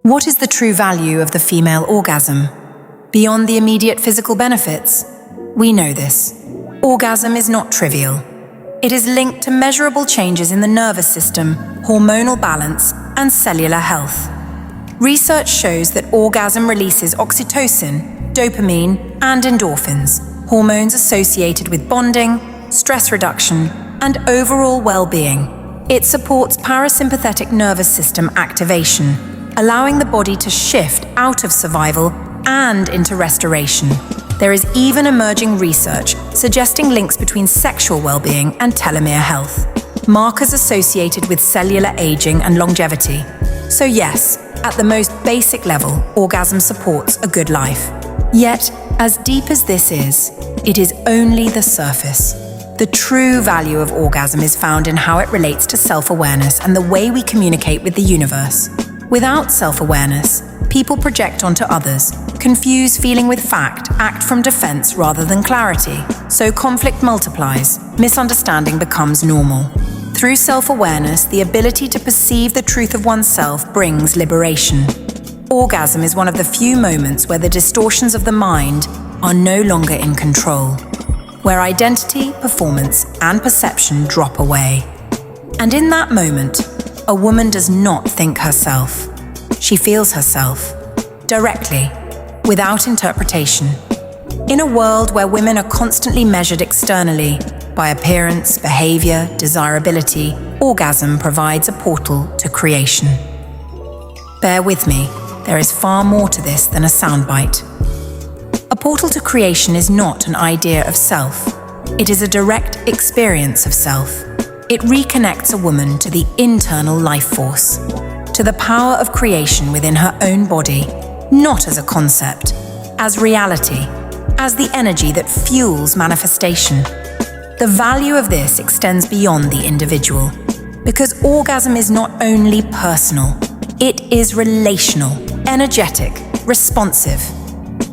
What is the true value of the female orgasm? Beyond the immediate physical benefits, we know this. Orgasm is not trivial. It is linked to measurable changes in the nervous system, hormonal balance, and cellular health. Research shows that orgasm releases oxytocin, dopamine, and endorphins, hormones associated with bonding, stress reduction, and overall well-being. It supports parasympathetic nervous system activation, allowing the body to shift out of survival and into restoration. There is even emerging research suggesting links between sexual well-being and telomere health, markers associated with cellular aging and longevity. So yes, at the most basic level, orgasm supports a good life. Yet, as deep as this is, it is only the surface. The true value of orgasm is found in how it relates to self-awareness and the way we communicate with the universe. Without self-awareness, people project onto others, confuse feeling with fact, act from defense rather than clarity. So conflict multiplies, misunderstanding becomes normal. Through self-awareness, the ability to perceive the truth of oneself brings liberation. Orgasm is one of the few moments where the distortions of the mind are no longer in control, where identity, performance, and perception drop away. And in that moment, a woman does not think herself. She feels herself, directly, without interpretation. In a world where women are constantly measured externally by appearance, behavior, desirability, orgasm provides a portal to creation. Bear with me, there is far more to this than a soundbite. A portal to creation is not an idea of self. It is a direct experience of self. It reconnects a woman to the internal life force, to the power of creation within her own body, not as a concept, as reality, as the energy that fuels manifestation. The value of this extends beyond the individual, because orgasm is not only personal, it is relational, energetic, responsive.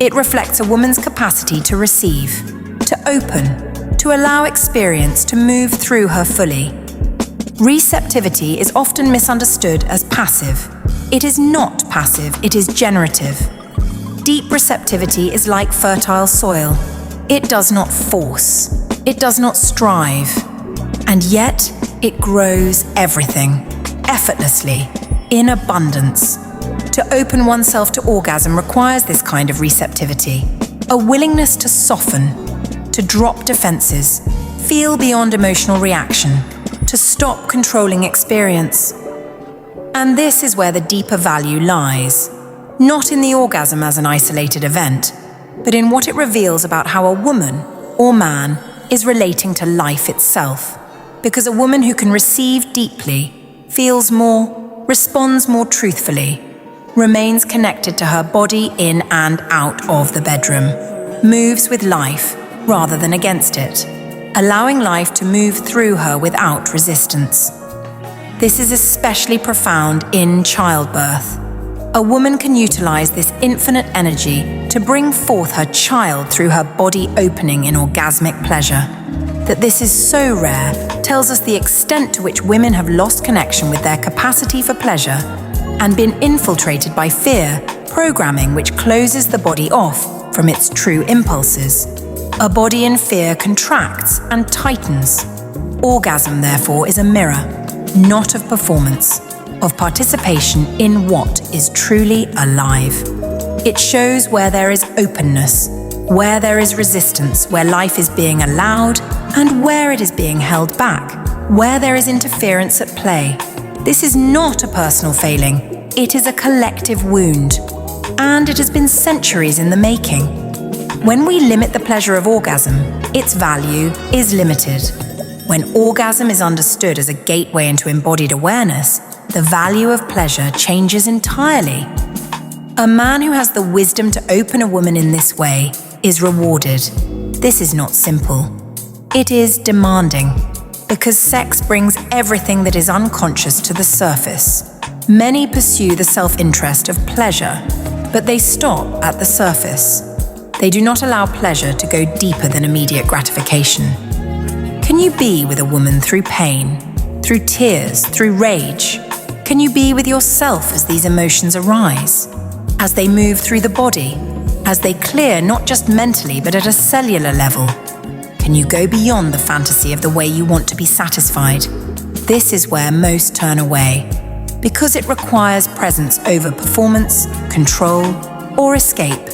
It reflects a woman's capacity to receive, to open, to allow experience to move through her fully. Receptivity is often misunderstood as passive. It is not passive, it is generative. Deep receptivity is like fertile soil. It does not force, it does not strive, and yet it grows everything, effortlessly, in abundance. To open oneself to orgasm requires this kind of receptivity, a willingness to soften, to drop defenses, feel beyond emotional reaction, to stop controlling experience. And this is where the deeper value lies, not in the orgasm as an isolated event, but in what it reveals about how a woman or man is relating to life itself. Because a woman who can receive deeply, feels more, responds more truthfully, remains connected to her body in and out of the bedroom, moves with life rather than against it, allowing life to move through her without resistance. This is especially profound in childbirth. A woman can utilize this infinite energy to bring forth her child through her body opening in orgasmic pleasure. That this is so rare tells us the extent to which women have lost connection with their capacity for pleasure and been infiltrated by fear, programming which closes the body off from its true impulses. A body in fear contracts and tightens. Orgasm, therefore, is a mirror, not of performance, of participation in what is truly alive. It shows where there is openness, where there is resistance, where life is being allowed, and where it is being held back, where there is interference at play. This is not a personal failing, it is a collective wound, and it has been centuries in the making. When we limit the pleasure of orgasm, its value is limited. When orgasm is understood as a gateway into embodied awareness, the value of pleasure changes entirely. A man who has the wisdom to open a woman in this way is rewarded. This is not simple. It is demanding, because sex brings everything that is unconscious to the surface. Many pursue the self-interest of pleasure, but they stop at the surface. They do not allow pleasure to go deeper than immediate gratification. Can you be with a woman through pain, through tears, through rage? Can you be with yourself as these emotions arise? As they move through the body? As they clear not just mentally but at a cellular level? Can you go beyond the fantasy of the way you want to be satisfied? This is where most turn away, because it requires presence over performance, control, or escape.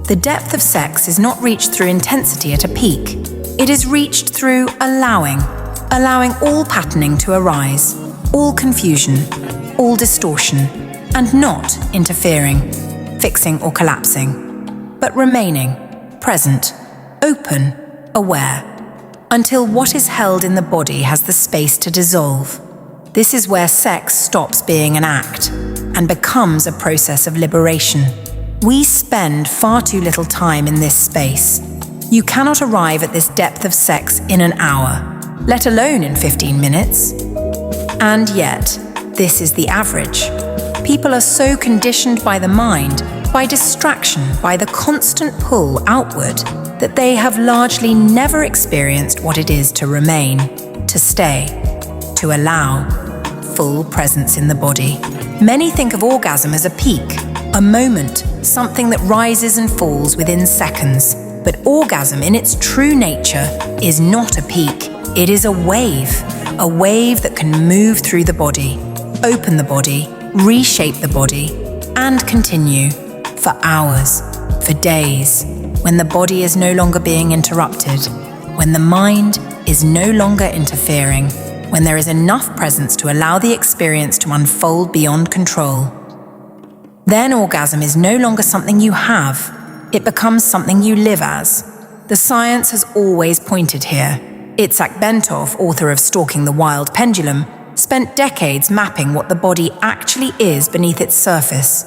The depth of sex is not reached through intensity at a peak. It is reached through allowing all patterning to arise, all confusion, all distortion, and not interfering, fixing or collapsing, but remaining present, open, aware, until what is held in the body has the space to dissolve. This is where sex stops being an act and becomes a process of liberation. We spend far too little time in this space. You cannot arrive at this depth of sex in an hour, let alone in 15 minutes. And yet, this is the average. People are so conditioned by the mind, by distraction, by the constant pull outward, that they have largely never experienced what it is to remain, to stay, to allow full presence in the body. Many think of orgasm as a peak, a moment, something that rises and falls within seconds. But orgasm in its true nature is not a peak. It is a wave that can move through the body, open the body, reshape the body, and continue for hours, for days, when the body is no longer being interrupted, when the mind is no longer interfering, when there is enough presence to allow the experience to unfold beyond control. Then orgasm is no longer something you have, it becomes something you live as. The science has always pointed here. Itzhak Bentov, author of Stalking the Wild Pendulum, spent decades mapping what the body actually is beneath its surface.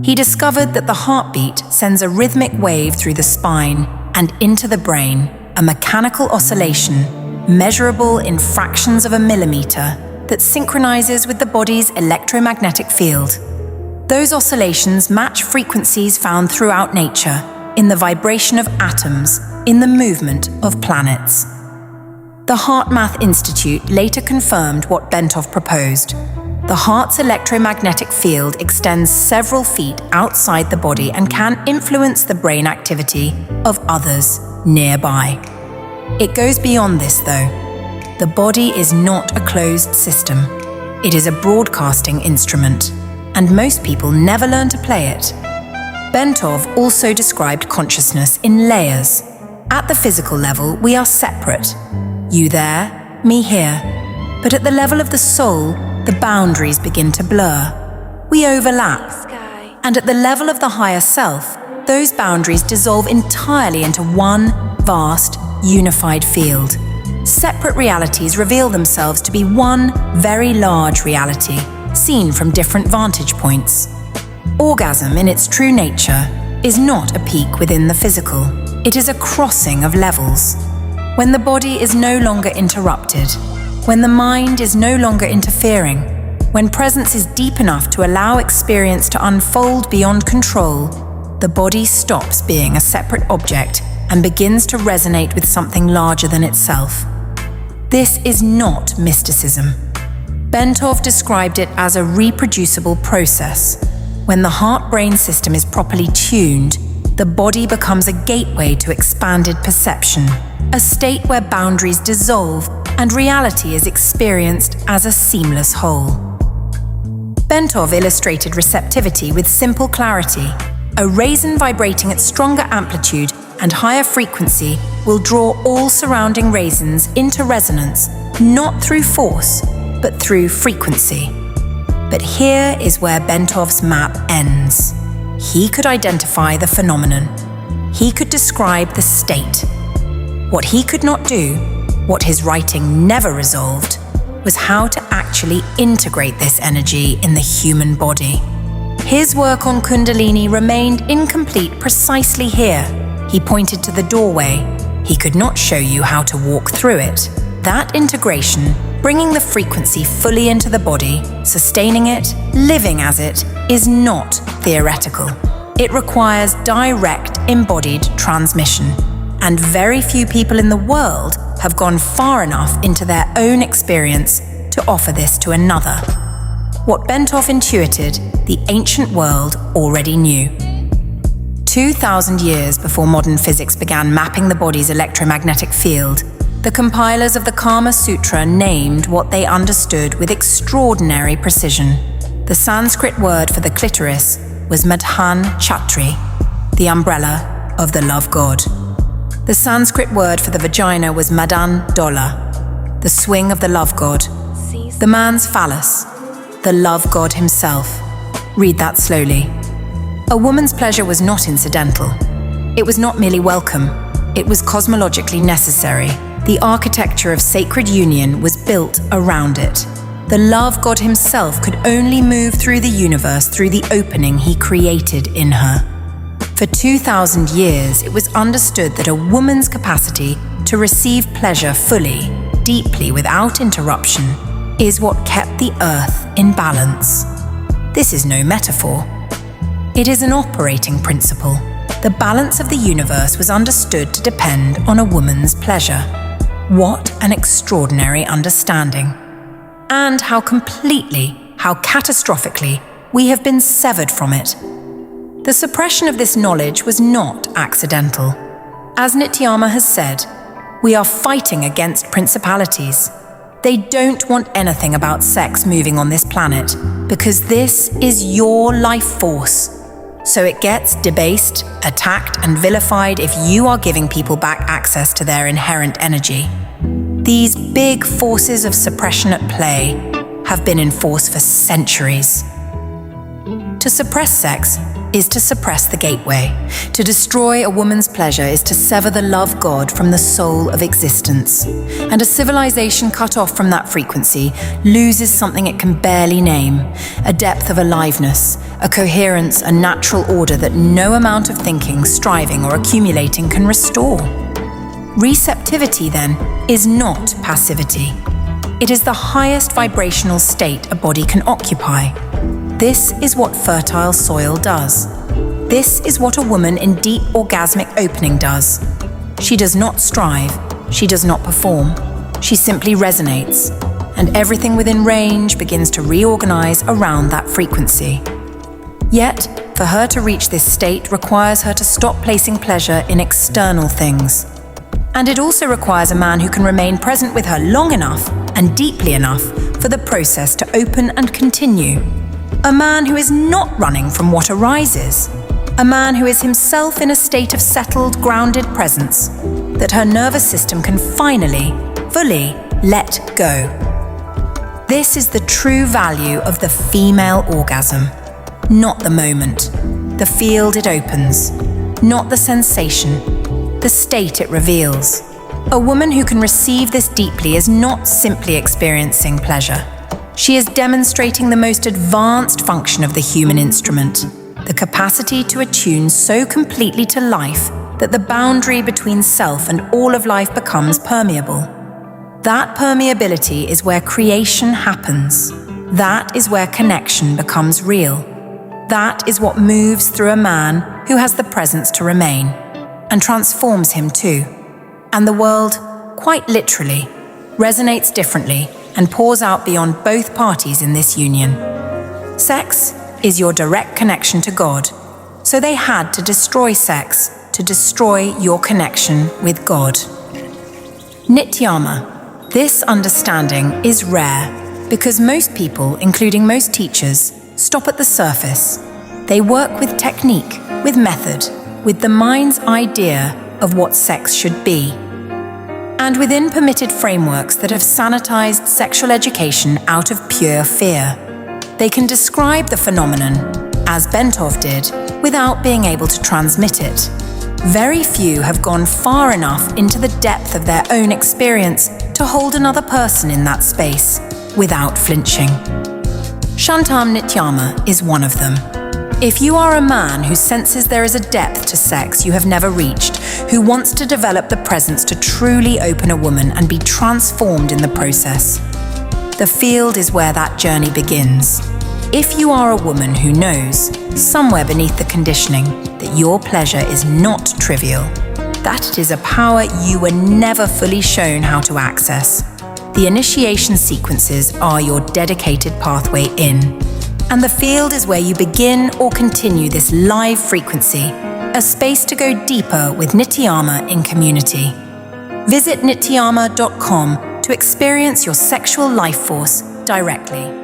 He discovered that the heartbeat sends a rhythmic wave through the spine and into the brain, a mechanical oscillation, measurable in fractions of a millimeter, that synchronizes with the body's electromagnetic field. Those oscillations match frequencies found throughout nature, in the vibration of atoms, in the movement of planets. The HeartMath Institute later confirmed what Bentov proposed. The heart's electromagnetic field extends several feet outside the body and can influence the brain activity of others nearby. It goes beyond this, though. The body is not a closed system. It is a broadcasting instrument, and most people never learn to play it. Bentov also described consciousness in layers. At the physical level, we are separate. You there, me here. But at the level of the soul, the boundaries begin to blur. We overlap. And at the level of the higher self, those boundaries dissolve entirely into one vast, unified field. Separate realities reveal themselves to be one very large reality, seen from different vantage points. Orgasm, in its true nature, is not a peak within the physical. It is a crossing of levels. When the body is no longer interrupted, when the mind is no longer interfering, when presence is deep enough to allow experience to unfold beyond control, the body stops being a separate object and begins to resonate with something larger than itself. This is not mysticism. Bentov described it as a reproducible process. When the heart-brain system is properly tuned, the body becomes a gateway to expanded perception, a state where boundaries dissolve and reality is experienced as a seamless whole. Bentov illustrated receptivity with simple clarity. A raisin vibrating at stronger amplitude and higher frequency will draw all surrounding raisins into resonance, not through force, but through frequency. But here is where Bentov's map ends. He could identify the phenomenon. He could describe the state. What he could not do, what his writing never resolved, was how to actually integrate this energy in the human body. His work on Kundalini remained incomplete precisely here. He pointed to the doorway. He could not show you how to walk through it. That integration, bringing the frequency fully into the body, sustaining it, living as it, is not theoretical. It requires direct embodied transmission. And very few people in the world have gone far enough into their own experience to offer this to another. what Bentov intuited the ancient world already knew. 2,000 years before modern physics began mapping the body's electromagnetic field, the compilers of the Kama Sutra named what they understood with extraordinary precision. The Sanskrit word for the clitoris was Madhan Chatri, the umbrella of the love god. The Sanskrit word for the vagina was Madan Dola, the swing of the love god. The man's phallus, the love god himself. Read that slowly. A woman's pleasure was not incidental. It was not merely welcome. It was cosmologically necessary. The architecture of sacred union was built around it. The love god himself could only move through the universe through the opening he created in her. For 2,000 years, it was understood that a woman's capacity to receive pleasure fully, deeply, without interruption, is what kept the earth in balance. This is no metaphor. It is an operating principle. The balance of the universe was understood to depend on a woman's pleasure. What an extraordinary understanding. And how completely, how catastrophically, we have been severed from it. The suppression of this knowledge was not accidental. As Nityama has said, we are fighting against principalities. They don't want anything about sex moving on this planet, because this is your life force. So it gets debased, attacked, and vilified if you are giving people back access to their inherent energy. These big forces of suppression at play have been in force for centuries. To suppress sex is to suppress the gateway. To destroy a woman's pleasure is to sever the love god from the soul of existence. And a civilization cut off from that frequency loses something it can barely name, a depth of aliveness, a coherence, a natural order that no amount of thinking, striving, or accumulating can restore. Receptivity, then, is not passivity. It is the highest vibrational state a body can occupy. This is what fertile soil does. This is what a woman in deep orgasmic opening does. She does not strive. She does not perform. She simply resonates, and everything within range begins to reorganize around that frequency. Yet, for her to reach this state requires her to stop placing pleasure in external things. And it also requires a man who can remain present with her long enough and deeply enough for the process to open and continue. A man who is not running from what arises. A man who is himself in a state of settled, grounded presence, that her nervous system can finally, fully let go. This is the true value of the female orgasm. Not the moment, the field it opens, not the sensation, the state it reveals. A woman who can receive this deeply is not simply experiencing pleasure. She is demonstrating the most advanced function of the human instrument, the capacity to attune so completely to life that the boundary between self and all of life becomes permeable. That permeability is where creation happens. That is where connection becomes real. That is what moves through a man who has the presence to remain, and transforms him too. And the world, quite literally, resonates differently and pours out beyond both parties in this union. Sex is your direct connection to God, so they had to destroy sex to destroy your connection with God. Nityama, this understanding is rare because most people, including most teachers, stop at the surface. They work with technique, with method, with the mind's idea of what sex should be. And within permitted frameworks that have sanitized sexual education out of pure fear. They can describe the phenomenon, as Bentov did, without being able to transmit it. Very few have gone far enough into the depth of their own experience to hold another person in that space, without flinching. Shantam Nityama is one of them. If you are a man who senses there is a depth to sex you have never reached, who wants to develop the presence to truly open a woman and be transformed in the process, the field is where that journey begins. If you are a woman who knows, somewhere beneath the conditioning, that your pleasure is not trivial, that it is a power you were never fully shown how to access, The initiation sequences are your dedicated pathway in, and the field is where you begin or continue this live frequency, a space to go deeper with Nityama in community. Visit nityama.com to experience your sexual life force directly.